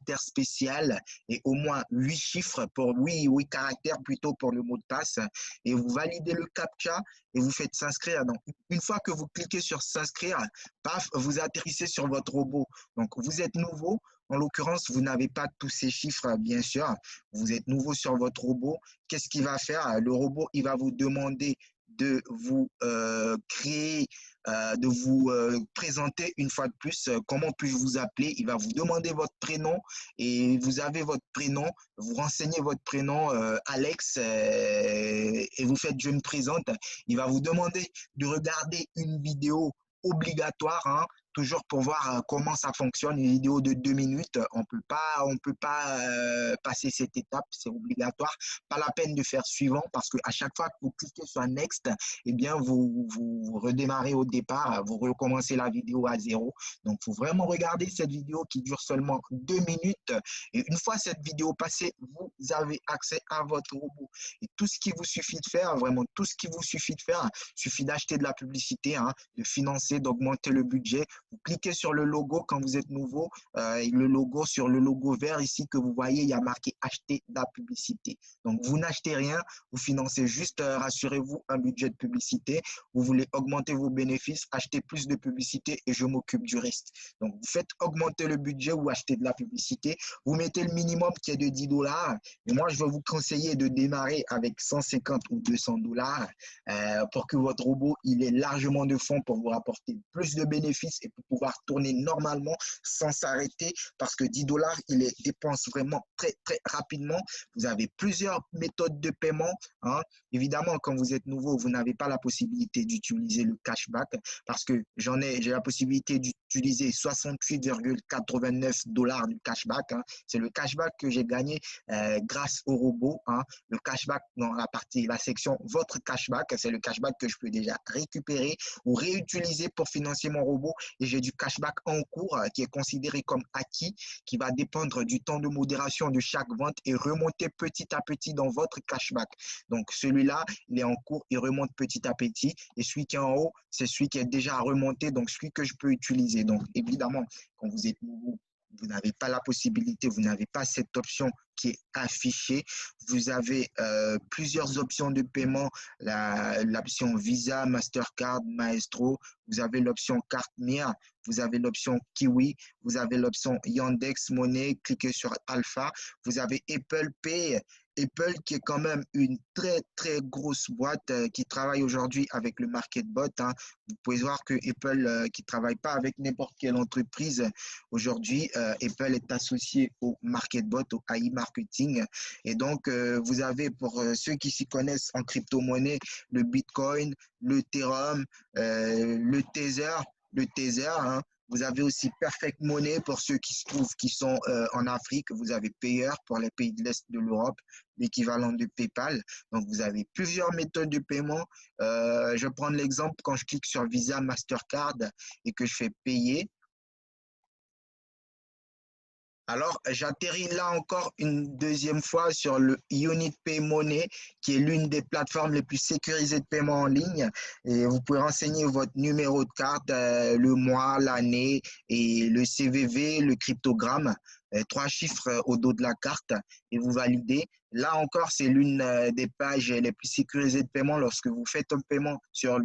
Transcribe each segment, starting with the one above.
caractères spécial et au moins 8 chiffres pour 8 caractères plutôt pour le mot de passe. Et vous validez le CAPTCHA et vous faites s'inscrire. Donc, une fois que vous cliquez sur s'inscrire, paf, vous atterrissez sur votre robot. Donc, vous êtes nouveau. En l'occurrence, vous n'avez pas tous ces chiffres, bien sûr. Vous êtes nouveau sur votre robot. Qu'est-ce qu'il va faire? Le robot, il va vous demander de vous créer, de vous présenter une fois de plus. Comment puis-je vous appeler? Il va vous demander votre prénom et vous avez votre prénom. Vous renseignez votre prénom, Alex, et vous faites je me présente. Il va vous demander de regarder une vidéo obligatoire, hein, toujours pour voir comment ça fonctionne, une vidéo de 2 minutes. On peut pas passer cette étape, c'est obligatoire. Pas la peine de faire suivant parce qu'à chaque fois que vous cliquez sur Next, eh bien, vous redémarrez au départ, vous recommencez la vidéo à zéro. Donc, il faut vraiment regarder cette vidéo qui dure seulement 2 minutes. Et une fois cette vidéo passée, vous avez accès à votre robot. Et tout ce qui vous suffit de faire, vraiment tout ce qui vous suffit de faire, suffit d'acheter de la publicité, hein, de financer, d'augmenter le budget. Vous cliquez sur le logo quand vous êtes nouveau, sur le logo vert ici que vous voyez, il y a marqué acheter de la publicité. Donc, vous n'achetez rien, vous financez juste, rassurez-vous, un budget de publicité. Vous voulez augmenter vos bénéfices, acheter plus de publicité et je m'occupe du reste. Donc, vous faites augmenter le budget ou acheter de la publicité. Vous mettez le minimum qui est de 10 $. Et moi, je vais vous conseiller de démarrer avec 150 ou 200 $ pour que votre robot il ait largement de fonds pour vous rapporter plus de bénéfices et pour pouvoir tourner normalement sans s'arrêter parce que 10 $, il les dépense vraiment très, très rapidement. Vous avez plusieurs méthodes de paiement, hein. Évidemment, quand vous êtes nouveau, vous n'avez pas la possibilité d'utiliser le cashback parce que j'ai la possibilité d'utiliser 68,89 $ du cashback, hein. C'est le cashback que j'ai gagné grâce au robot, hein. Le cashback dans la section votre cashback, c'est le cashback que je peux déjà récupérer ou réutiliser pour financer mon robot et j'ai du cashback en cours qui est considéré comme acquis, qui va dépendre du temps de modération de chaque vente et remonter petit à petit dans votre cashback. Donc, celui-là, il est en cours, il remonte petit à petit et celui qui est en haut, c'est celui qui est déjà remonté, donc celui que je peux utiliser. Donc, évidemment, quand vous êtes nouveau, vous n'avez pas la possibilité, vous n'avez pas cette option qui est affichée. Vous avez plusieurs options de paiement, l'option Visa, Mastercard, Maestro, vous avez l'option carte mire, vous avez l'option Kiwi, vous avez l'option Yandex Money, cliquez sur Alpha, vous avez Apple Pay, Apple qui est quand même une très très grosse boîte qui travaille aujourd'hui avec le MarketBot, hein. Vous pouvez voir que Apple qui ne travaille pas avec n'importe quelle entreprise aujourd'hui, Apple est associé au MarketBot, au AI Marketing. Et donc, vous avez pour ceux qui s'y connaissent en crypto-monnaie, le Bitcoin, l'Ethereum, le Tether, hein. Vous avez aussi Perfect Money pour ceux qui sont en Afrique. Vous avez Payer pour les pays de l'Est de l'Europe, l'équivalent de PayPal. Donc, vous avez plusieurs méthodes de paiement. Je vais prendre l'exemple quand je clique sur Visa, Mastercard et que je fais payer. Alors, j'atterris là encore une deuxième fois sur le UnitPay Money, qui est l'une des plateformes les plus sécurisées de paiement en ligne. Et vous pouvez renseigner votre numéro de carte, le mois, l'année et le CVV, le cryptogramme, 3 chiffres au dos de la carte et vous validez. Là encore, c'est l'une des pages les plus sécurisées de paiement. Lorsque vous faites un paiement sur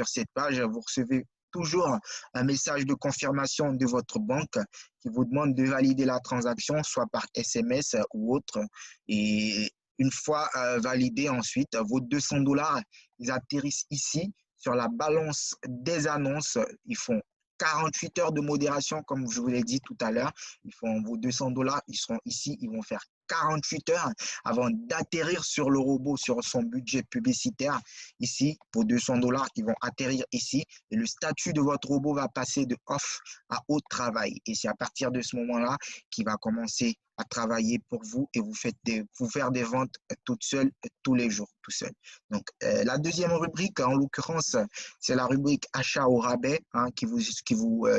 cette page, vous recevez toujours un message de confirmation de votre banque qui vous demande de valider la transaction, soit par SMS ou autre. Et une fois validé ensuite, vos 200 $, ils atterrissent ici sur la balance des annonces. Ils font 48 heures de modération, comme je vous l'ai dit tout à l'heure. Ils font vos 200 $, ils seront ici, ils vont faire 48 heures avant d'atterrir sur le robot, sur son budget publicitaire. Ici, pour 200 $, ils vont atterrir ici et le statut de votre robot va passer de off à haut travail. Et c'est à partir de ce moment-là qu'il va commencer à travailler pour vous et vous faire des ventes toutes seules, tous les jours, tout seul. Donc, la deuxième rubrique, en l'occurrence, c'est la rubrique achat au rabais, hein,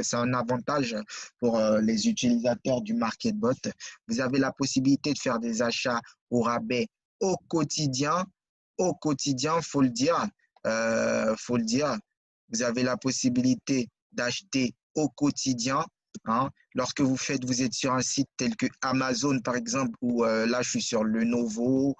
c'est un avantage pour les utilisateurs du MarketBot. Vous avez la possibilité de faire des achats au rabais au quotidien. Au quotidien, faut le dire. Vous avez la possibilité d'acheter au quotidien hein. Lorsque vous êtes sur un site tel que Amazon, par exemple, ou là, je suis sur Lenovo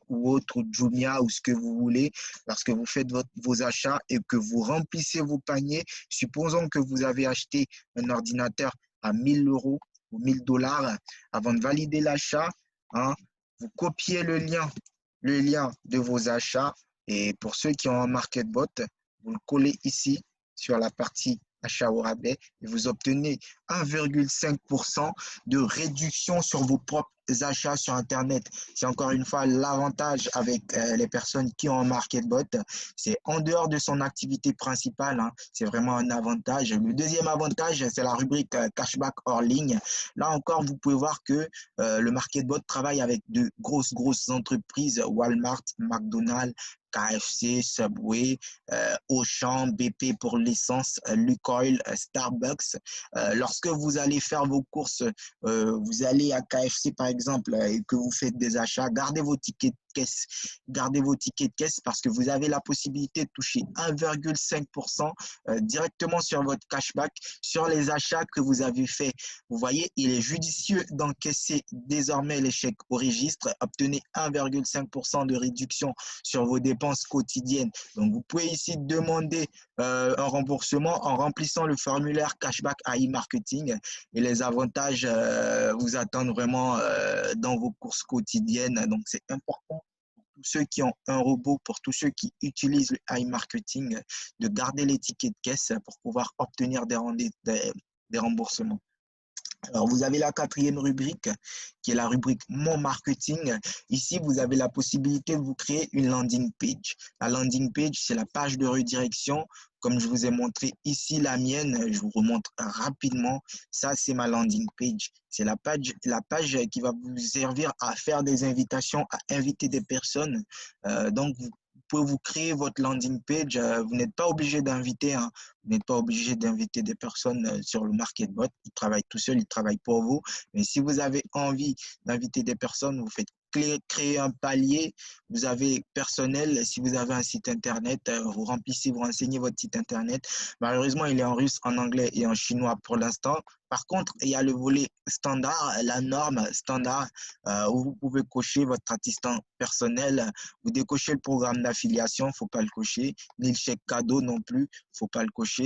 ou autre, ou Jumia, ou ce que vous voulez, lorsque vous faites vos achats et que vous remplissez vos paniers, supposons que vous avez acheté un ordinateur à 1 000 € ou 1 000 $, avant de valider l'achat, hein, vous copiez le lien de vos achats, et pour ceux qui ont un MarketBot, vous le collez ici sur la partie achat au rabais et vous obtenez 1,5% de réduction sur vos propres achats sur Internet. C'est encore une fois l'avantage avec les personnes qui ont un MarketBot. C'est en dehors de son activité principale, hein, c'est vraiment un avantage. Le deuxième avantage, c'est la rubrique cashback hors ligne. Là encore, vous pouvez voir que le MarketBot travaille avec de grosses entreprises, Walmart, McDonald's, KFC, Subway, Auchan, BP pour l'essence, Lukoil, Starbucks. Lorsque vous allez faire vos courses, vous allez à KFC par exemple et que vous faites des achats, gardez vos tickets de caisse. Gardez vos tickets de caisse parce que vous avez la possibilité de toucher 1,5% directement sur votre cashback sur les achats que vous avez faits. Vous voyez, il est judicieux d'encaisser désormais les chèques au registre. Obtenez 1,5% de réduction sur vos dépenses quotidiennes. Donc, vous pouvez ici demander un remboursement en remplissant le formulaire Cashback AI Marketing et les avantages vous attendent vraiment dans vos courses quotidiennes. Donc, c'est important pour tous ceux qui ont un robot, pour tous ceux qui utilisent le AI Marketing, de garder les tickets de caisse pour pouvoir obtenir des remboursements. Alors, vous avez la quatrième rubrique qui est la rubrique Mon Marketing. Ici, vous avez la possibilité de vous créer une landing page. La landing page, c'est la page de redirection. Comme je vous ai montré ici la mienne, je vous remontre rapidement. Ça, c'est ma landing page. C'est la page qui va vous servir à faire des invitations, à inviter des personnes. Donc, vous pouvez vous créer votre landing page. Vous n'êtes pas obligé d'inviter, hein. Vous n'êtes pas obligé d'inviter des personnes sur le MarketBot. Ils travaillent tout seuls, ils travaillent pour vous. Mais si vous avez envie d'inviter des personnes, vous faites créer un palier. Vous avez personnel. Si vous avez un site Internet, vous remplissez, vous renseignez votre site Internet. Malheureusement, il est en russe, en anglais et en chinois pour l'instant. Par contre, il y a le volet standard, la norme standard, où vous pouvez cocher votre assistant personnel. Vous décochez le programme d'affiliation, il ne faut pas le cocher, ni le chèque cadeau non plus, il ne faut pas le cocher.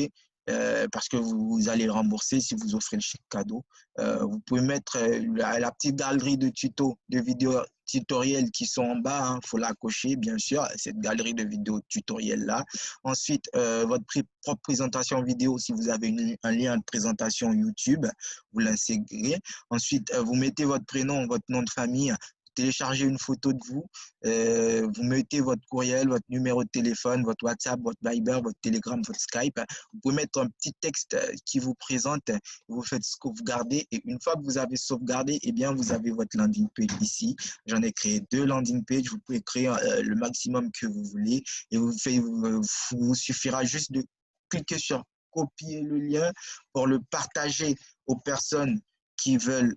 Parce que vous allez le rembourser si vous offrez le chèque cadeau. Vous pouvez mettre la petite galerie de tutos, de vidéos tutoriels qui sont en bas, hein, faut la cocher, bien sûr, cette galerie de vidéos tutoriels-là. Ensuite, votre propre présentation vidéo, si vous avez un lien de présentation YouTube, vous l'inségrez. Ensuite, vous mettez votre prénom, votre nom de famille, téléchargez une photo de vous, vous mettez votre courriel, votre numéro de téléphone, votre WhatsApp, votre Viber, votre Telegram, votre Skype. Vous pouvez mettre un petit texte qui vous présente, vous faites sauvegarder et une fois que vous avez sauvegardé, eh bien, vous avez votre landing page ici. J'en ai créé 2 landing pages. Vous pouvez créer le maximum que vous voulez et vous suffira juste de cliquer sur copier le lien pour le partager aux personnes qui veulent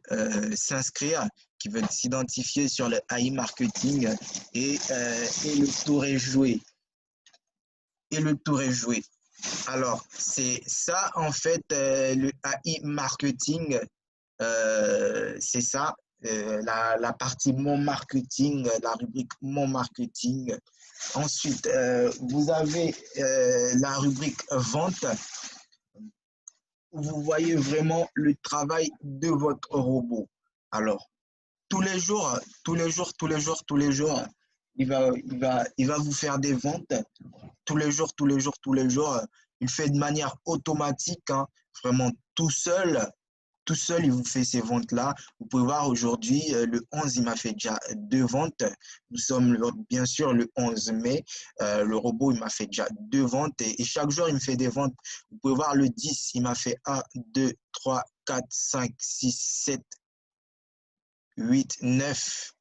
s'inscrire, qui veulent s'identifier sur le AI marketing et le tour est joué. Et le tour est joué. Alors, c'est ça en fait, le AI marketing, c'est ça, la partie Mon Marketing, la rubrique Mon Marketing. Ensuite, vous avez la rubrique Vente. Vous voyez vraiment le travail de votre robot. Alors, tous les jours, il va vous faire des ventes. Tous les jours. Il fait de manière automatique, hein, vraiment tout seul, il vous fait ces ventes-là. Vous pouvez voir aujourd'hui, le 11, il m'a fait déjà 2 ventes. Nous sommes bien sûr le 11 mai. Le robot, il m'a fait déjà 2 ventes et chaque jour, il me fait des ventes. Vous pouvez voir le 10, il m'a fait 1, 2, 3, 4, 5, 6, 7, 8, 9,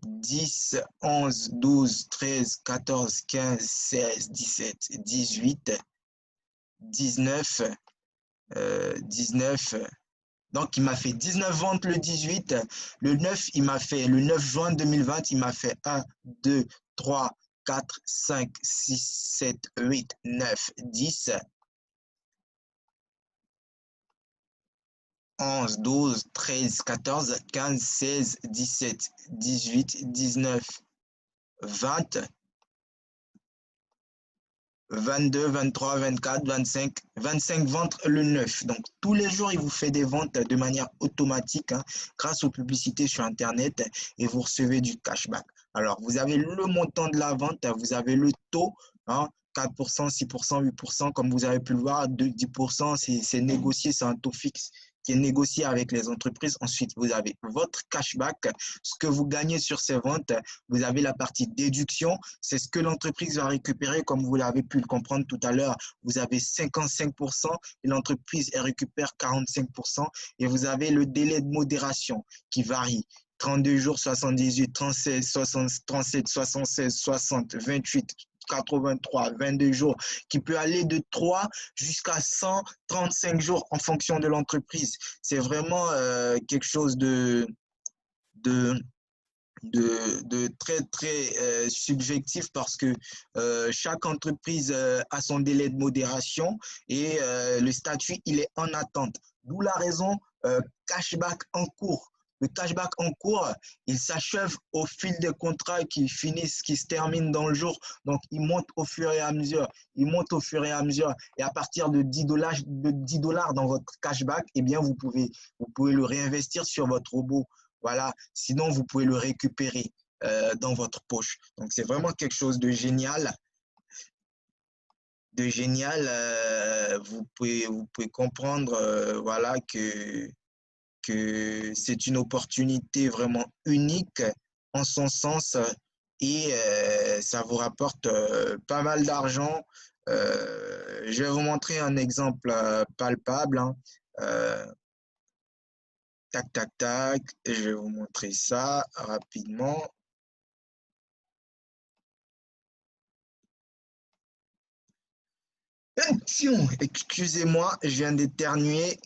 10, 11, 12, 13, 14, 15, 16, 17, 18, 19, 19. Donc, il m'a fait 19 ventes le 18. Le 9, le 9 juin 2020, il m'a fait 1, 2, 3, 4, 5, 6, 7, 8, 9, 10. 11, 12, 13, 14, 15, 16, 17, 18, 19, 20, 22, 23, 24, 25, 25 ventes le 9. Donc, tous les jours, il vous fait des ventes de manière automatique hein, grâce aux publicités sur Internet et vous recevez du cashback. Alors, vous avez le montant de la vente, vous avez le taux, hein, 4%, 6%, 8%, comme vous avez pu le voir, 10%, c'est négocié, c'est un taux fixe qui est négocié avec les entreprises. Ensuite, vous avez votre cashback, ce que vous gagnez sur ces ventes. Vous avez la partie déduction, c'est ce que l'entreprise va récupérer, comme vous l'avez pu le comprendre tout à l'heure. Vous avez 55% et l'entreprise récupère 45%. Et vous avez le délai de modération qui varie. 32 jours, 78, 36, 60, 37, 76, 60, 28, 83, 22 jours, qui peut aller de 3 jusqu'à 135 jours en fonction de l'entreprise. C'est vraiment quelque chose de, très, très subjectif parce que chaque entreprise a son délai de modération et le statut, il est en attente. D'où la raison cashback en cours. Le cashback en cours, il s'achève au fil des contrats qui finissent, qui se terminent dans le jour. Donc, il monte au fur et à mesure. Il monte au fur et à mesure. Et à partir de 10 dollars dans votre cashback, eh bien, vous pouvez le réinvestir sur votre robot. Voilà. Sinon, vous pouvez le récupérer dans votre poche. Donc, c'est vraiment quelque chose de génial. Vous pouvez comprendre voilà, que c'est une opportunité vraiment unique en son sens et ça vous rapporte pas mal d'argent. Je vais vous montrer un exemple palpable. Hein. Tac, tac, tac. Et je vais vous montrer ça rapidement. Excusez-moi, je viens d'éternuer.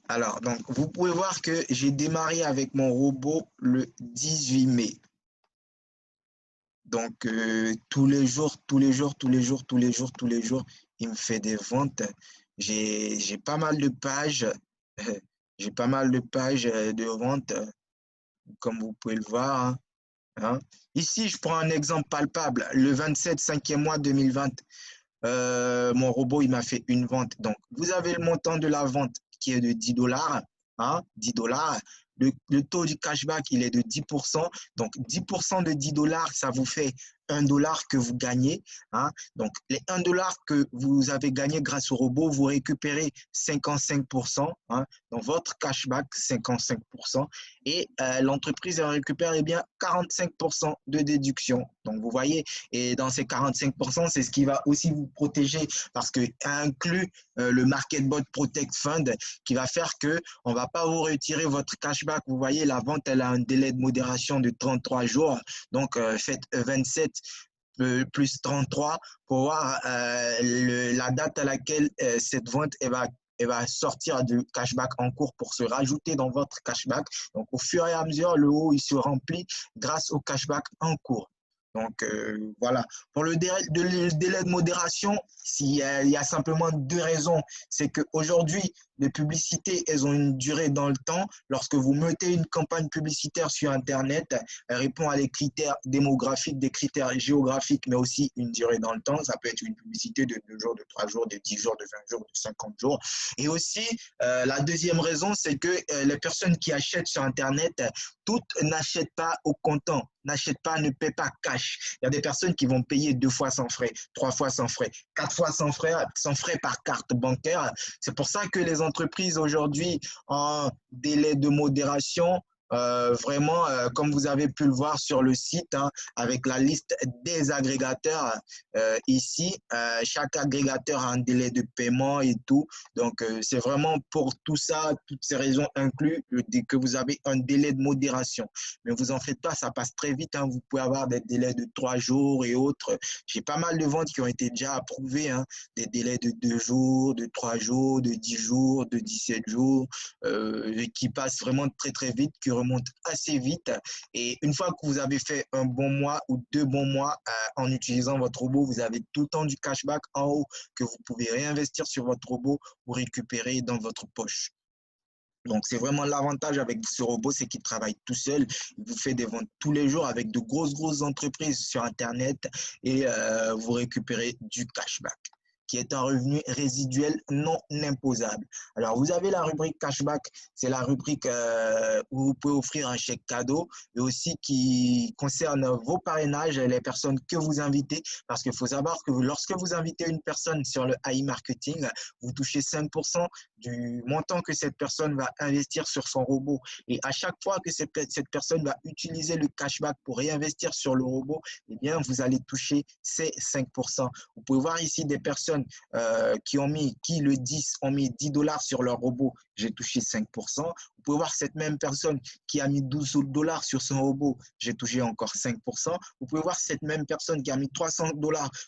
Alors, donc, vous pouvez voir que j'ai démarré avec mon robot le 18 mai. Donc, tous les jours, il me fait des ventes. J'ai pas mal de pages. J'ai pas mal de pages de vente, comme vous pouvez le voir. Hein. Hein. Ici, je prends un exemple palpable. Le 27, 5e mois 2020, mon robot, il m'a fait une vente. Donc, vous avez le montant de la vente qui est de 10 dollars. Hein, 10 dollars. Le taux du cashback, il est de 10%. Donc, 10% de 10 dollars, ça vous fait 1 dollar que vous gagnez. Hein. Donc, les 1 dollar que vous avez gagné grâce au robot, vous récupérez 55% hein, dans votre cashback, 55%. Et l'entreprise récupère eh bien 45% de déduction. Donc, vous voyez, et dans ces 45%, c'est ce qui va aussi vous protéger parce que inclut le MarketBot Protect Fund qui va faire que on va pas vous retirer votre cashback. Vous voyez, la vente, elle a un délai de modération de 33 jours. Donc, faites 27 plus 33 pour voir la date à laquelle cette vente elle va sortir du cashback en cours pour se rajouter dans votre cashback. Donc, au fur et à mesure, le haut, il se remplit grâce au cashback en cours. Donc, voilà. Pour le délai de modération, il y a simplement deux raisons. C'est qu'aujourd'hui, les publicités, elles ont une durée dans le temps. Lorsque vous mettez une campagne publicitaire sur Internet, elle répond à des critères démographiques, des critères géographiques, mais aussi une durée dans le temps. Ça peut être une publicité de 2 jours, de 3 jours, de 10 jours, de 20 jours, de 50 jours. Et aussi, la deuxième raison, c'est que les personnes qui achètent sur Internet, toutes n'achètent pas au comptant, n'achètent pas, ne paient pas cash. Il y a des personnes qui vont payer 2 fois sans frais, 3 fois sans frais, 4 fois sans frais par carte bancaire. C'est pour ça que les entreprises aujourd'hui en délai de modération, vraiment, comme vous avez pu le voir sur le site, hein, avec la liste des agrégateurs ici, chaque agrégateur a un délai de paiement et tout. Donc, c'est vraiment pour tout ça, toutes ces raisons incluses, que vous avez un délai de modération. Mais vous en faites pas, ça passe très vite. Hein, vous pouvez avoir des délais de 3 jours et autres. J'ai pas mal de ventes qui ont été déjà approuvées, hein, des délais de 2 jours, de 3 jours, de 10 jours, de 17 jours, qui passent vraiment très, très vite, qui remontent remonte assez vite. Et une fois que vous avez fait un bon mois ou 2 bons mois en utilisant votre robot, vous avez tout le temps du cashback en haut que vous pouvez réinvestir sur votre robot ou récupérer dans votre poche. Donc, c'est vraiment l'avantage avec ce robot, c'est qu'il travaille tout seul. Il vous fait des ventes tous les jours avec de grosses entreprises sur Internet et vous récupérez du cashback, qui est un revenu résiduel non imposable. Alors, vous avez la rubrique cashback, c'est la rubrique où vous pouvez offrir un chèque cadeau et aussi qui concerne vos parrainages, les personnes que vous invitez, parce qu'il faut savoir que lorsque vous invitez une personne sur le AI Marketing, vous touchez 5% du montant que cette personne va investir sur son robot. Et à chaque fois que cette personne va utiliser le cashback pour réinvestir sur le robot, eh bien, vous allez toucher ces 5%. Vous pouvez voir ici des personnes qui le 10 ont mis $10 sur leur robot, j'ai touché 5%. Vous pouvez voir cette même personne qui a mis $12 sur son robot, j'ai touché encore 5%. Vous pouvez voir cette même personne qui a mis $300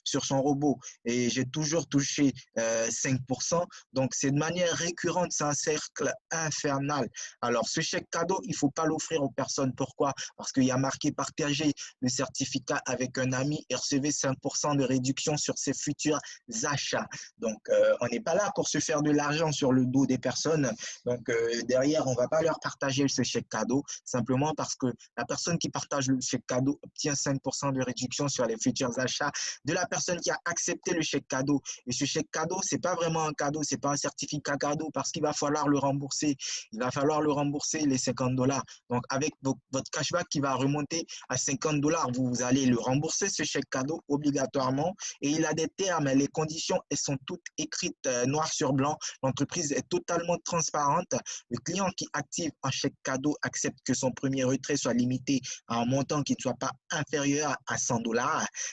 sur son robot et j'ai toujours touché 5%. Donc, c'est de manière récurrente, c'est un cercle infernal. Alors, ce chèque cadeau, il ne faut pas l'offrir aux personnes. Pourquoi? Parce qu'il y a marqué partager le certificat avec un ami et recevez 5% de réduction sur ses futurs achats. Donc, on n'est pas là pour se faire de l'argent sur le dos des personnes. Donc, derrière, on ne va pas leur partager ce chèque cadeau simplement parce que la personne qui partage le chèque cadeau obtient 5% de réduction sur les futurs achats de la personne qui a accepté le chèque cadeau. Et ce chèque cadeau, ce n'est pas vraiment un cadeau, ce n'est pas un certificat cadeau parce qu'il va falloir le rembourser. Il va falloir le rembourser les $50. Donc, avec votre cashback qui va remonter à $50, vous allez le rembourser, ce chèque cadeau, obligatoirement. Et il a des termes, les conditions, elles sont toutes écrites noir sur blanc. L'entreprise est totalement transparente. Le client qui active un chèque cadeau accepte que son premier retrait soit limité à un montant qui ne soit pas inférieur à $100.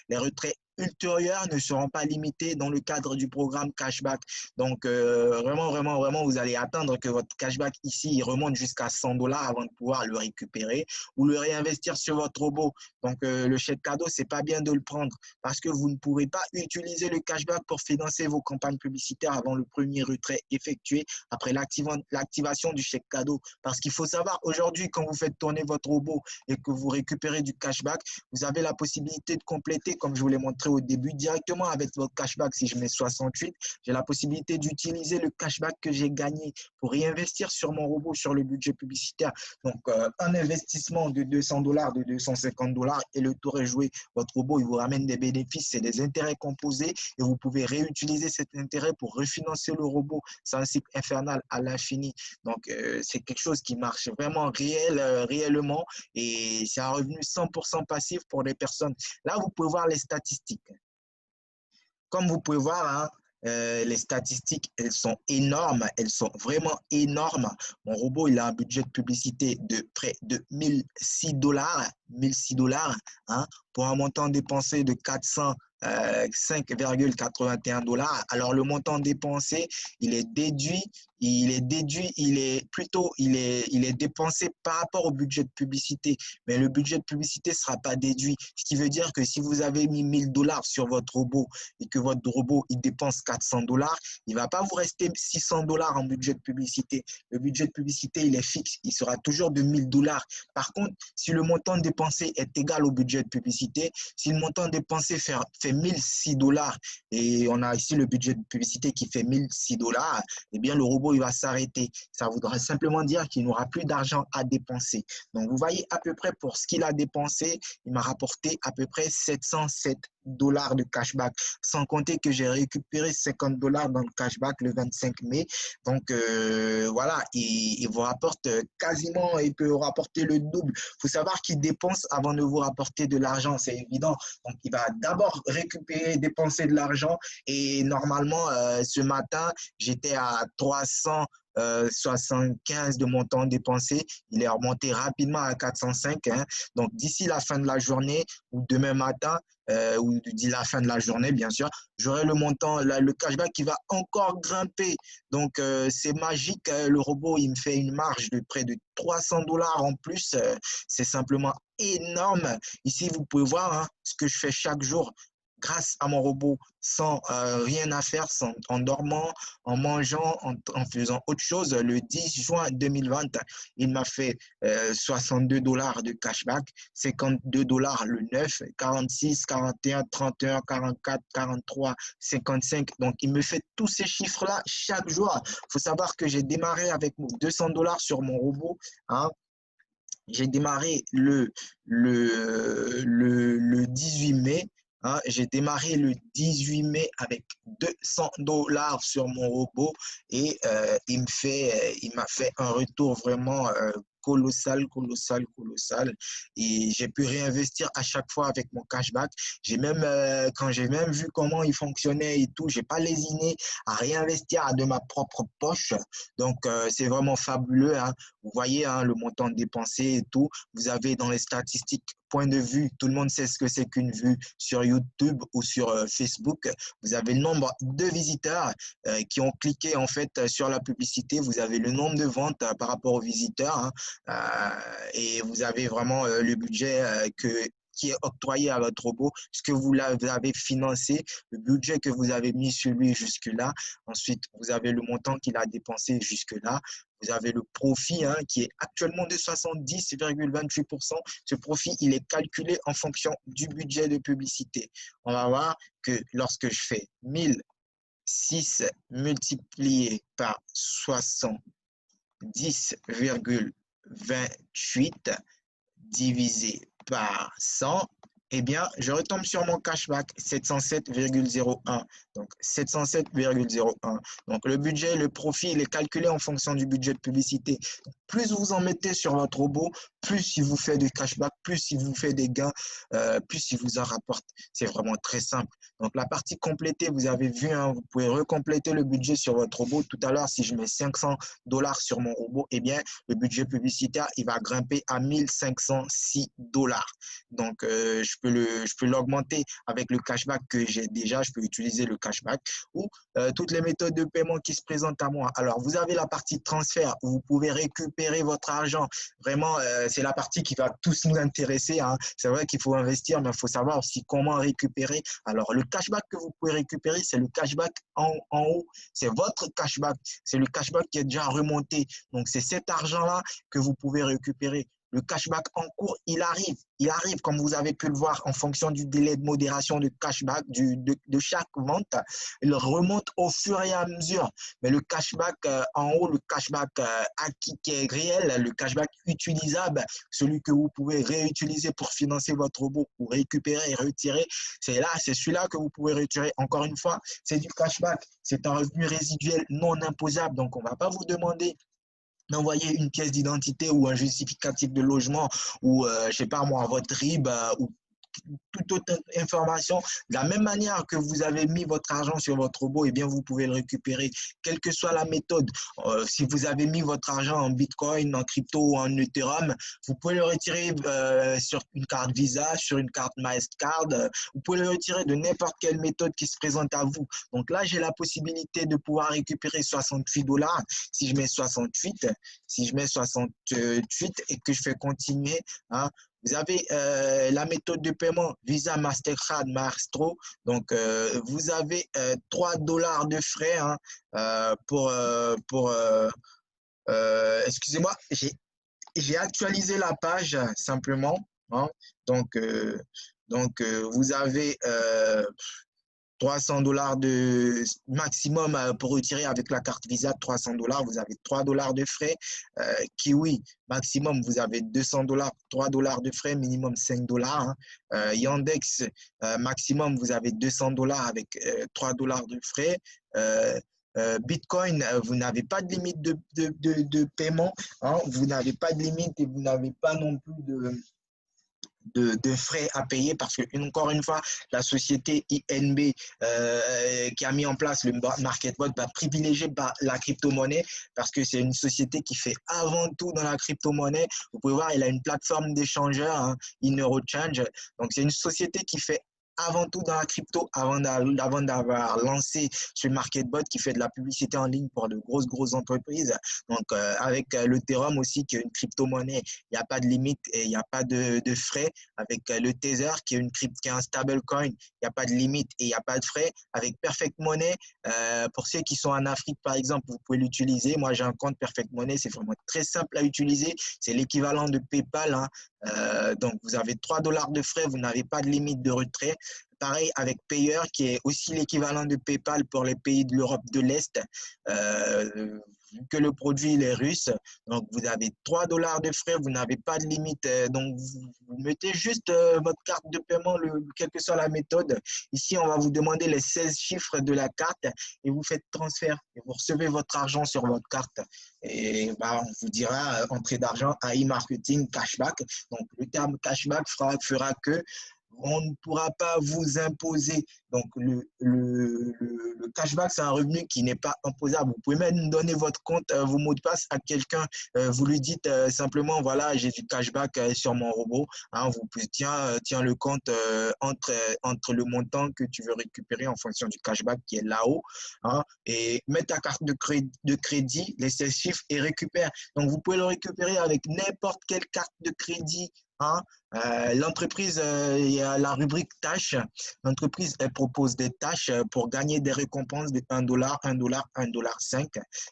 Les retraits ultérieurs ne seront pas limités dans le cadre du programme cashback. Donc, vraiment, vous allez attendre que votre cashback ici il remonte jusqu'à $100 avant de pouvoir le récupérer ou le réinvestir sur votre robot. Donc, le chèque cadeau, c'est pas bien de le prendre parce que vous ne pourrez pas utiliser le cashback pour financer vos campagnes publicitaires avant le premier retrait effectué après l'activation du chèque cadeau. Parce qu'il faut savoir, aujourd'hui, quand vous faites tourner votre robot et que vous récupérez du cashback, vous avez la possibilité de compléter, comme je vous l'ai montré au début, directement avec votre cashback. Si je mets 68, j'ai la possibilité d'utiliser le cashback que j'ai gagné pour réinvestir sur mon robot, sur le budget publicitaire. Donc, un investissement de $200, de $250 et le tour est joué. Votre robot, il vous ramène des bénéfices, c'est des intérêts composés et vous pouvez réutiliser cet intérêt pour refinancer le robot. C'est un cycle infernal à l'infini. Donc, c'est quelque chose qui marche vraiment réellement et c'est un revenu 100% passif pour les personnes. Là, vous pouvez voir les statistiques. Comme vous pouvez voir, hein, les statistiques, elles sont énormes, elles sont vraiment énormes. Mon robot, il a un budget de publicité de près de $1006, hein, pour un montant dépensé de 5,81 $. Alors, le montant dépensé, il est dépensé par rapport au budget de publicité. Mais le budget de publicité ne sera pas déduit. Ce qui veut dire que si vous avez mis $1000 sur votre robot et que votre robot, il dépense $400, il ne va pas vous rester $600 en budget de publicité. Le budget de publicité, il est fixe. Il sera toujours de $1000. Par contre, si le montant dépensé est égal au budget de publicité, si le montant dépensé fait $1006 et on a ici le budget de publicité qui fait $1006, eh bien, le robot, il va s'arrêter. Ça voudra simplement dire qu'il n'aura plus d'argent à dépenser. Donc, vous voyez à peu près pour ce qu'il a dépensé, il m'a rapporté à peu près $707 de cashback, sans compter que j'ai récupéré $50 dans le cashback le 25 mai. Donc, voilà, il vous rapporte quasiment, il peut rapporter le double. Il faut savoir qu'il dépense avant de vous rapporter de l'argent, c'est évident. Donc, il va d'abord récupérer, dépenser de l'argent et normalement, ce matin, j'étais à 375 de montant dépensé. Il est remonté rapidement à 405. Hein. Donc, d'ici la fin de la journée ou demain matin, ou d'ici la fin de la journée, bien sûr, j'aurai le montant, le cashback qui va encore grimper. Donc, c'est magique. Le robot, il me fait une marge de près de $300 en plus. C'est simplement énorme. Ici, vous pouvez voir hein, ce que je fais chaque jour grâce à mon robot, sans rien à faire, en dormant, en mangeant, en faisant autre chose. Le 10 juin 2020, il m'a fait 62 dollars de cashback, 52 dollars le 9, 46, 41, 31, 44, 43, 55. Donc, il me fait tous ces chiffres-là chaque jour. Il faut savoir que j'ai démarré avec 200 dollars sur mon robot. Hein. J'ai démarré le 18 mai. Hein, j'ai démarré le 18 mai avec 200 dollars sur mon robot et il m'a fait un retour vraiment colossal, colossal, colossal. Et j'ai pu réinvestir à chaque fois avec mon cashback. Quand j'ai même vu comment il fonctionnait et tout, j'ai pas lésiné à réinvestir de ma propre poche. Donc, c'est vraiment fabuleux. Hein. Vous voyez hein, le montant dépensé et tout. Vous avez dans les statistiques point de vue, tout le monde sait ce que c'est qu'une vue sur YouTube ou sur Facebook. Vous avez le nombre de visiteurs qui ont cliqué en fait sur la publicité. Vous avez le nombre de ventes par rapport aux visiteurs hein, et vous avez vraiment le budget qui est octroyé à votre robot, ce que vous avez financé, le budget que vous avez mis sur lui jusque-là. Ensuite, vous avez le montant qu'il a dépensé jusque-là. Vous avez le profit hein, qui est actuellement de 70,28%. Ce profit, il est calculé en fonction du budget de publicité. On va voir que lorsque je fais 1006 multiplié par 70,28 divisé par 100, eh bien, je retombe sur mon cashback, 707,01. Donc, 707,01. Donc, le budget, le profit, il est calculé en fonction du budget de publicité. Donc, plus vous en mettez sur votre robot, plus il vous fait de cashback, plus il vous fait des gains, plus il vous en rapporte. C'est vraiment très simple. Donc, la partie complétée, vous avez vu, hein, vous pouvez recompléter le budget sur votre robot. Tout à l'heure, si je mets 500 dollars sur mon robot, eh bien, le budget publicitaire, il va grimper à 1506 dollars. Donc, je peux l'augmenter avec le cashback que j'ai déjà. Je peux utiliser le cashback ou toutes les méthodes de paiement qui se présentent à moi. Alors, vous avez la partie transfert où vous pouvez récupérer votre argent. Vraiment, c'est la partie qui va tous nous intéresser. Hein. C'est vrai qu'il faut investir, mais il faut savoir aussi comment récupérer. Alors, le cashback que vous pouvez récupérer, c'est le cashback en haut. C'est votre cashback. C'est le cashback qui est déjà remonté. Donc, c'est cet argent-là que vous pouvez récupérer. Le cashback en cours, il arrive, comme vous avez pu le voir, en fonction du délai de modération de cashback de chaque vente. Il remonte au fur et à mesure. Mais le cashback en haut, le cashback acquis qui est réel, le cashback utilisable, celui que vous pouvez réutiliser pour financer votre robot, pour récupérer et retirer, c'est celui-là que vous pouvez retirer. Encore une fois, c'est du cashback. C'est un revenu résiduel non imposable. Donc, on ne va pas vous demander d'envoyer une pièce d'identité ou un justificatif de logement ou, je sais pas moi, votre RIB ou toute autre information. De la même manière que vous avez mis votre argent sur votre robot, eh bien, vous pouvez le récupérer, quelle que soit la méthode. Si vous avez mis votre argent en Bitcoin, en crypto ou en Ethereum, vous pouvez le retirer sur une carte Visa, sur une carte Mastercard. Vous pouvez le retirer de n'importe quelle méthode qui se présente à vous. Donc là, j'ai la possibilité de pouvoir récupérer 68 dollars. Si je mets 68, et que je fais continuer, hein, vous avez la méthode de paiement Visa, Mastercard, Maestro. Donc, vous avez 3 dollars de frais hein, excusez-moi, j'ai actualisé la page simplement. Hein, donc, vous avez 300 dollars de maximum pour retirer avec la carte Visa, 300 dollars, vous avez 3 dollars de frais. Kiwi, maximum, vous avez 200 dollars, 3 dollars de frais, minimum 5 dollars. Hein. Yandex, maximum, vous avez 200 dollars avec 3 dollars de frais. Bitcoin, vous n'avez pas de limite de paiement. Hein. Vous n'avez pas de limite et vous n'avez pas non plus de frais à payer parce que, encore une fois, la société INB qui a mis en place le MarketBot va privilégier la crypto-monnaie parce que c'est une société qui fait avant tout dans la crypto-monnaie. Vous pouvez voir, il a une plateforme d'échangeur, hein, IneuroChange. Donc, c'est une société qui fait avant tout dans la crypto, avant d'avoir lancé ce MarketBot qui fait de la publicité en ligne pour de grosses entreprises. Donc, avec l'Ethereum aussi, qui est une crypto-monnaie, il n'y a pas de limite et il n'y a pas de frais. Avec le Tether, qui est un stablecoin, il n'y a pas de limite et il n'y a pas de frais. Avec Perfect Money, pour ceux qui sont en Afrique, par exemple, vous pouvez l'utiliser. Moi, j'ai un compte Perfect Money, c'est vraiment très simple à utiliser. C'est l'équivalent de PayPal, hein. Donc, vous avez 3 $ de frais, vous n'avez pas de limite de retrait. Pareil avec Payer, qui est aussi l'équivalent de PayPal pour les pays de l'Europe de l'Est, vu que le produit est russe. Donc, vous avez 3 $ de frais, vous n'avez pas de limite. Donc, vous mettez juste votre carte de paiement, quelle que soit la méthode. Ici, on va vous demander les 16 chiffres de la carte et vous faites transfert. Et vous recevez votre argent sur votre carte. Et bah, on vous dira entrée d'argent, AI marketing, cashback. Donc, le terme cashback fera que on ne pourra pas vous imposer. Donc, le cashback, c'est un revenu qui n'est pas imposable. Vous pouvez même donner votre compte, vos mots de passe à quelqu'un. Vous lui dites simplement, voilà, j'ai du cashback sur mon robot. Hein, vous pouvez, tiens le compte entre le montant que tu veux récupérer en fonction du cashback qui est là-haut. Hein, et mets ta carte de crédit, les 16 chiffres et récupère. Donc, vous pouvez le récupérer avec n'importe quelle carte de crédit. Hein. L'entreprise, il y a la rubrique tâches. L'entreprise, elle propose des tâches pour gagner des récompenses de 1 $, 1 $, 1 $5.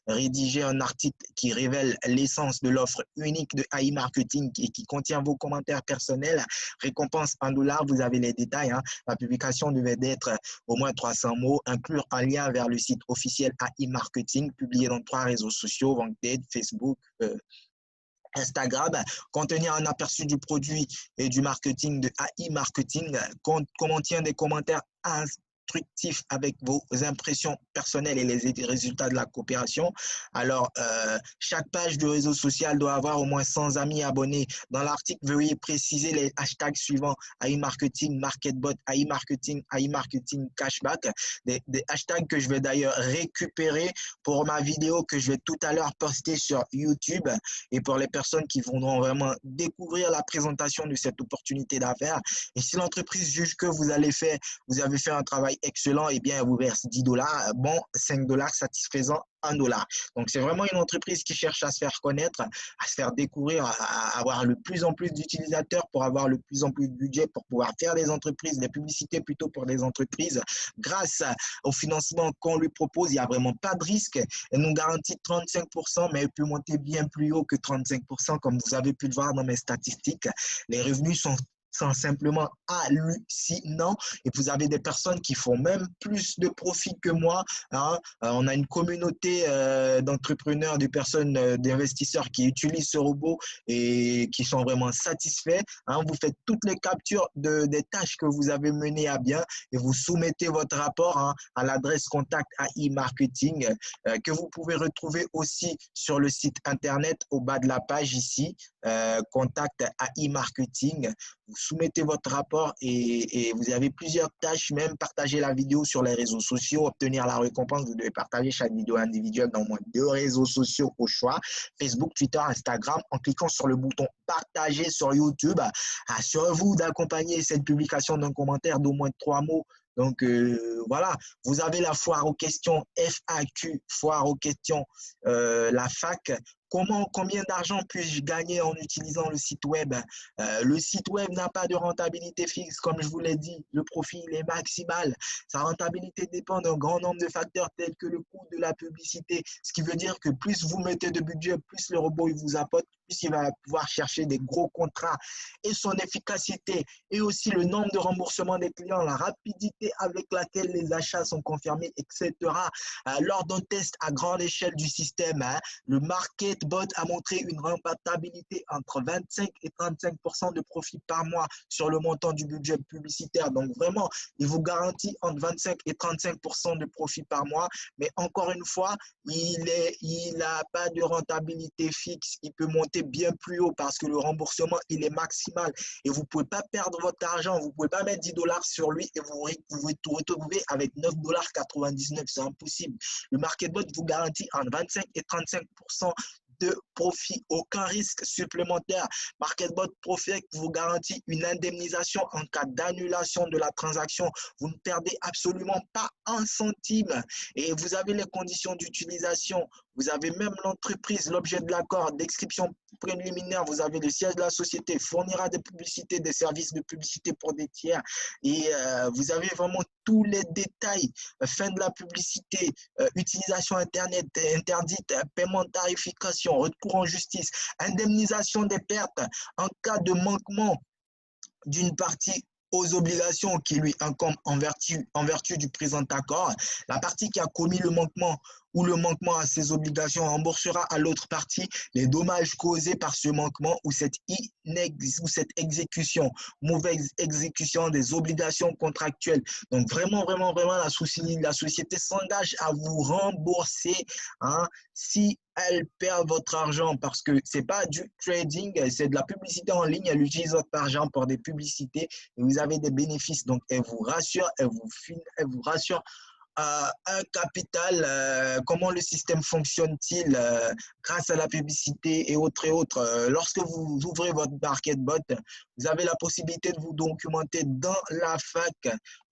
Rédiger un article qui révèle l'essence de l'offre unique de AI Marketing et qui contient vos commentaires personnels. Récompense 1 $, vous avez les détails. Hein. La publication devait être au moins 300 mots. Inclure un lien vers le site officiel AI Marketing, publié dans 3 réseaux sociaux, Vanted, Facebook, Instagram, contenir un aperçu du produit et du marketing de AI Marketing, contient des commentaires instructifs avec vos impressions personnelles et les résultats de la coopération. Alors, chaque page de réseau social doit avoir au moins 100 amis abonnés. Dans l'article, veuillez préciser les hashtags suivants: AI Marketing, MarketBot, AI Marketing, Cashback. Des hashtags que je vais d'ailleurs récupérer pour ma vidéo que je vais tout à l'heure poster sur YouTube. Et pour les personnes qui voudront vraiment découvrir la présentation de cette opportunité d'affaires. Et si l'entreprise juge que vous avez fait un travail excellent, eh bien, elle vous verse 10 $, bon, 5 $ satisfaisant, 1 $. Donc, c'est vraiment une entreprise qui cherche à se faire connaître, à se faire découvrir, à avoir le plus en plus d'utilisateurs pour avoir le plus en plus de budget pour pouvoir faire des publicités plutôt pour des entreprises. Grâce au financement qu'on lui propose, il n'y a vraiment pas de risque. Elle nous garantit 35%, mais elle peut monter bien plus haut que 35%, comme vous avez pu le voir dans mes statistiques. Les revenus sont simplement hallucinants et vous avez des personnes qui font même plus de profit que moi. Hein. On a une communauté d'entrepreneurs, de personnes, d'investisseurs qui utilisent ce robot et qui sont vraiment satisfaits. Hein. Vous faites toutes les captures des tâches que vous avez menées à bien et vous soumettez votre rapport, hein, à l'adresse contact AI Marketing que vous pouvez retrouver aussi sur le site internet au bas de la page ici, contact AI Marketing. Vous soumettez votre rapport et vous avez plusieurs tâches, même partager la vidéo sur les réseaux sociaux, obtenir la récompense. Vous devez partager chaque vidéo individuelle dans au moins 2 réseaux sociaux au choix, Facebook, Twitter, Instagram, en cliquant sur le bouton partager sur YouTube. Assurez-vous d'accompagner cette publication d'un commentaire d'au moins 3 mots. Donc, voilà, vous avez la foire aux questions FAQ, foire aux questions, la fac. Combien d'argent puis-je gagner en utilisant le site web? Le site web n'a pas de rentabilité fixe, comme je vous l'ai dit. Le profit est maximal. Sa rentabilité dépend d'un grand nombre de facteurs tels que le coût de la publicité, ce qui veut dire que plus vous mettez de budget, plus le robot il vous apporte, plus il va pouvoir chercher des gros contrats. Et son efficacité et aussi le nombre de remboursements des clients, la rapidité avec laquelle les achats sont confirmés, etc. Lors d'un test à grande échelle du système, hein, le MarketBot a montré une rentabilité entre 25 et 35% de profit par mois sur le montant du budget publicitaire. Donc vraiment, il vous garantit entre 25 et 35% de profit par mois. Mais encore une fois, il n'a pas de rentabilité fixe. Il peut monter bien plus haut parce que le remboursement, il est maximal. Et vous ne pouvez pas perdre votre argent. Vous ne pouvez pas mettre 10 $ sur lui et vous vous retrouver avec 9,99 $. C'est impossible. Le MarketBot vous garantit entre 25 et 35% de profit, aucun risque supplémentaire. MarketBot Protect vous garantit une indemnisation en cas d'annulation de la transaction. Vous ne perdez absolument pas un centime et vous avez les conditions d'utilisation. Vous avez même l'entreprise, l'objet de l'accord, description préliminaire, vous avez le siège de la société, fournira des publicités, des services de publicité pour des tiers et vous avez vraiment tous les détails, fin de la publicité, utilisation Internet interdite, paiement de tarification, recours en justice, indemnisation des pertes en cas de manquement d'une partie aux obligations qui lui incombent en vertu du présent accord. La partie qui a commis le manquement ou le manquement à ses obligations remboursera à l'autre partie les dommages causés par ce manquement ou cette exécution, mauvaise exécution des obligations contractuelles. Donc vraiment, la société s'engage à vous rembourser si elle perd votre argent parce que ce n'est pas du trading, c'est de la publicité en ligne. Elle utilise votre argent pour des publicités et vous avez des bénéfices. Donc, elle vous rassure, elle vous rassure un capital, comment le système fonctionne-t-il grâce à la publicité et autres et autres. Lorsque vous ouvrez votre MarketBot, vous avez la possibilité de vous documenter dans la fac.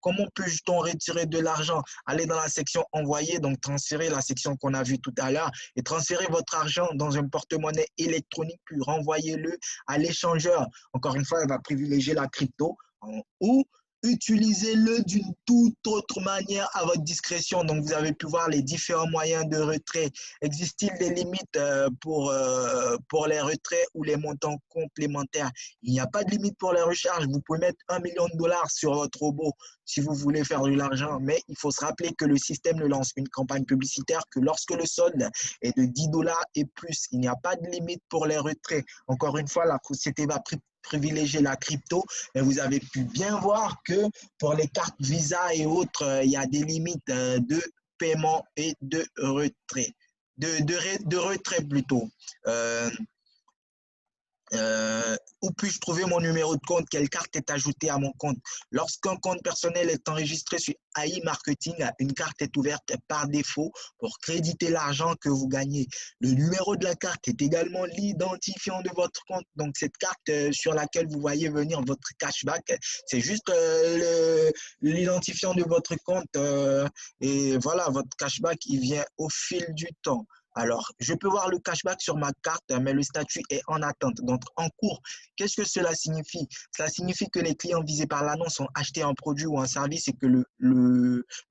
Comment peut-on retirer de l'argent? Allez dans la section envoyer, donc transférer la section qu'on a vue tout à l'heure et transférer votre argent dans un porte-monnaie électronique, puis renvoyez-le à l'échangeur. Encore une fois, elle va privilégier la crypto ou utilisez-le d'une toute autre manière à votre discrétion. Donc, vous avez pu voir les différents moyens de retrait. Existe-t-il des limites pour les retraits ou les montants complémentaires? Il n'y a pas de limite pour les recharges. Vous pouvez mettre $1 million sur votre robot si vous voulez faire de l'argent. Mais il faut se rappeler que le système ne lance une campagne publicitaire que lorsque le solde est de $10 et plus. Il n'y a pas de limite pour les retraits. Encore une fois, la société va privilégier la crypto, mais vous avez pu bien voir que pour les cartes Visa et autres, il y a des limites de paiement et de retrait, de retrait plutôt. Où puis-je trouver mon numéro de compte? Quelle carte est ajoutée à mon compte? Lorsqu'un compte personnel est enregistré sur AI Marketing, une carte est ouverte par défaut pour créditer l'argent que vous gagnez. Le numéro de la carte est également l'identifiant de votre compte. Donc, cette carte sur laquelle vous voyez venir votre cashback, c'est juste l'identifiant de votre compte. Et voilà, votre cashback, il vient au fil du temps. Alors, je peux voir le cashback sur ma carte, mais le statut est en attente, donc en cours. Qu'est-ce que cela signifie? Cela signifie que les clients visés par l'annonce ont acheté un produit ou un service et que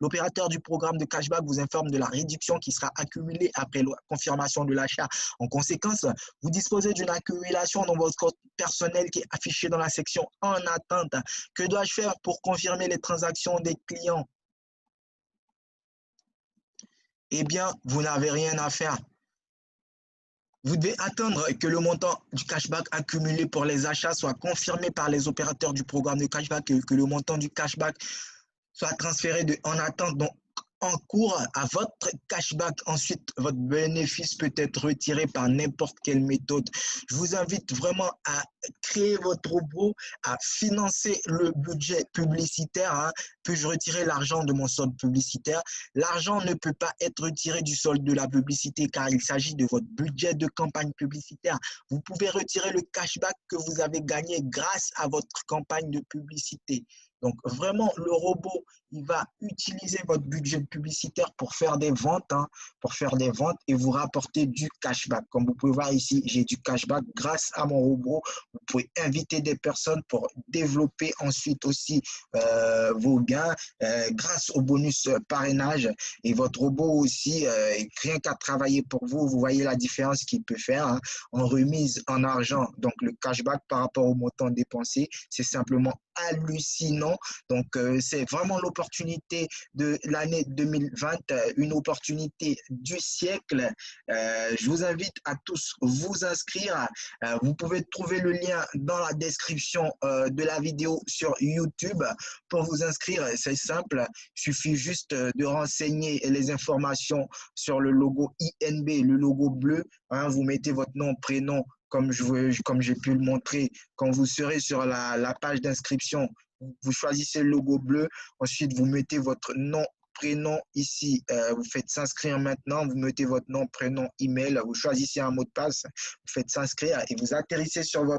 l'opérateur du programme de cashback vous informe de la réduction qui sera accumulée après la confirmation de l'achat. En conséquence, vous disposez d'une accumulation dans votre compte personnel qui est affichée dans la section en attente. Que dois-je faire pour confirmer les transactions des clients? Eh bien, vous n'avez rien à faire. Vous devez attendre que le montant du cashback accumulé pour les achats soit confirmé par les opérateurs du programme de cashback et que le montant du cashback soit transféré en attente, donc en cours à votre cashback. Ensuite, votre bénéfice peut être retiré par n'importe quelle méthode. Je vous invite vraiment à créer votre robot, à financer le budget publicitaire. Puis-je retirer l'argent de mon solde publicitaire? L'argent ne peut pas être retiré du solde de la publicité car il s'agit de votre budget de campagne publicitaire. Vous pouvez retirer le cashback que vous avez gagné grâce à votre campagne de publicité. Donc, vraiment, le robot, il va utiliser votre budget publicitaire pour faire des ventes, et vous rapporter du cashback. Comme vous pouvez voir ici, j'ai du cashback grâce à mon robot. Vous pouvez inviter des personnes pour développer ensuite aussi vos gains grâce au bonus parrainage. Et votre robot aussi, rien qu'à travailler pour vous, vous voyez la différence qu'il peut faire en remise en argent. Donc, le cashback par rapport au montant dépensé, c'est simplement hallucinant. Donc, c'est vraiment l'opportunité de l'année 2020, une opportunité du siècle. Je vous invite à tous vous inscrire. Vous pouvez trouver le lien dans la description de la vidéo sur YouTube pour vous inscrire. C'est simple, il suffit juste de renseigner les informations sur le logo INB, le logo bleu. Vous mettez votre nom, prénom, comme j'ai pu le montrer. Quand vous serez sur la page d'inscription, vous choisissez le logo bleu. Ensuite, vous mettez votre nom, prénom ici. Vous faites s'inscrire maintenant. Vous mettez votre nom, prénom, email. Vous choisissez un mot de passe. Vous faites s'inscrire et vous atterrissez sur votre